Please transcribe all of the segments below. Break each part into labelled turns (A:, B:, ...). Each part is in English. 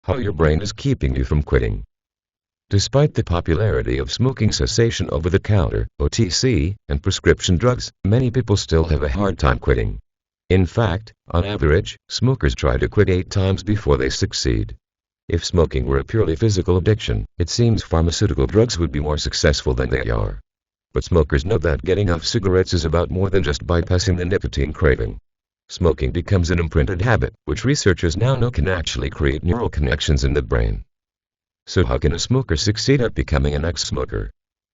A: How your brain is keeping you from quitting. Despite the popularity of smoking cessation over-the-counter (OTC) and prescription drugs, many people still have a hard time quitting. In fact, on average, smokers try to quit 8 times before they succeed. If smoking were a purely physical addiction, it seems pharmaceutical drugs would be more successful than they are. But smokers know that getting off cigarettes is about more than just bypassing the nicotine craving. Smoking becomes an imprinted habit, which researchers now know can actually create neural connections in the brain. So how can a smoker succeed at becoming an ex-smoker?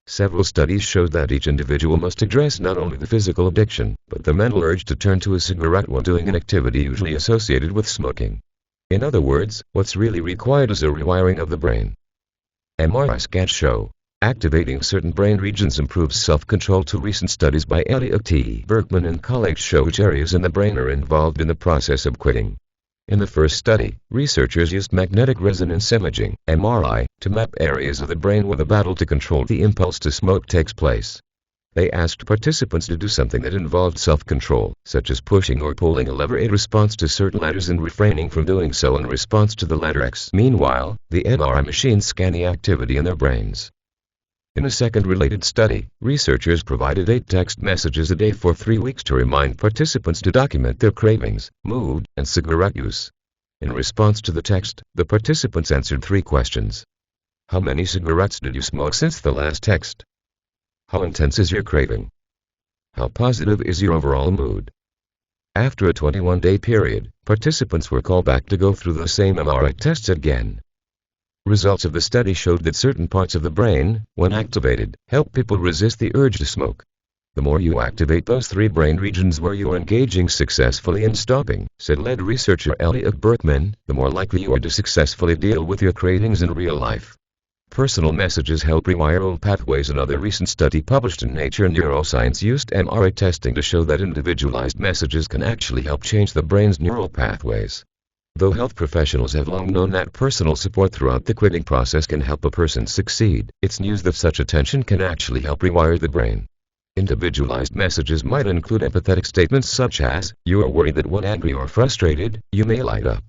A: Several studies show that each individual must address not only the physical addiction, but the mental urge to turn to a cigarette while doing an activity usually associated with smoking. In other words, what's really required is a rewiring of the brain. MRI scans show activating certain brain regions improves self-control. Two recent studies by Elliot T. Berkman and colleagues show which areas in the brain are involved in the process of quitting. In the first study, researchers used magnetic resonance imaging, MRI, to map areas of the brain where the battle to control the impulse to smoke takes place. They asked participants to do something that involved self-control, such as pushing or pulling a lever in response to certain letters and refraining from doing so in response to the letter X. Meanwhile, the MRI machines scan the activity in their brains. In a second related study, researchers provided 8 text messages a day for 3 weeks to remind participants to document their cravings, mood, and cigarette use. In response to the text, the participants answered 3 questions. How many cigarettes did you smoke since the last text? How intense is your craving? How positive is your overall mood? After a 21-day period, participants were called back to go through the same MRI tests again. Results of the study showed that certain parts of the brain, when activated, help people resist the urge to smoke. The more you activate those 3 brain regions where you are engaging successfully in stopping, said lead researcher Elliot Berkman, the more likely you are to successfully deal with your cravings in real life. Personal messages help rewire old pathways. Another recent study published in Nature Neuroscience used MRI testing to show that individualized messages can actually help change the brain's neural pathways. Though health professionals have long known that personal support throughout the quitting process can help a person succeed, it's news that such attention can actually help rewire the brain. Individualized messages might include empathetic statements such as, "You are worried that when angry or frustrated, you may light up."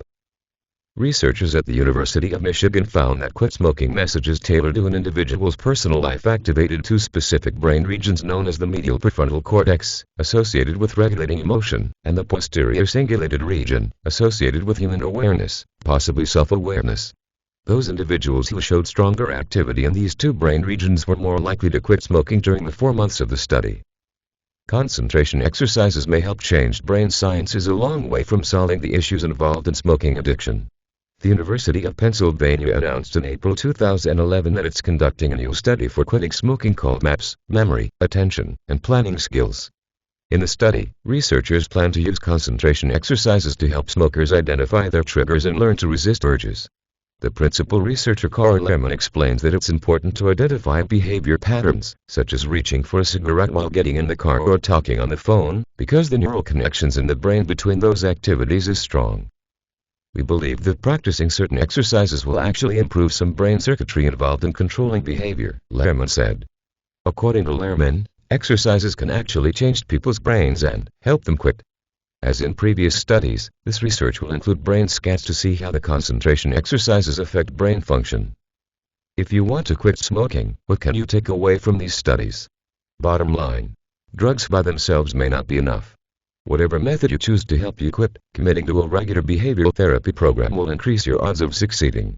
A: Researchers at the University of Michigan found that quit smoking messages tailored to an individual's personal life activated 2 specific brain regions known as the medial prefrontal cortex, associated with regulating emotion, and the posterior cingulated region, associated with human awareness, possibly self-awareness. Those individuals who showed stronger activity in these 2 brain regions were more likely to quit smoking during the 4 months of the study. Concentration exercises may help change. Brain science is a long way from solving the issues involved in smoking addiction. The University of Pennsylvania announced in April 2011 that it's conducting a new study for quitting smoking called MAPS, Memory, Attention, and Planning Skills. In the study, researchers plan to use concentration exercises to help smokers identify their triggers and learn to resist urges. The principal researcher Carl Lehrman explains that it's important to identify behavior patterns, such as reaching for a cigarette while getting in the car or talking on the phone, because the neural connections in the brain between those activities is strong. We believe that practicing certain exercises will actually improve some brain circuitry involved in controlling behavior, Lehrman said. According to Lehrman, exercises can actually change people's brains and help them quit. As in previous studies, this research will include brain scans to see how the concentration exercises affect brain function. If you want to quit smoking, what can you take away from these studies? Bottom line, drugs by themselves may not be enough. Whatever method you choose to help you quit, committing to a regular behavioral therapy program will increase your odds of succeeding.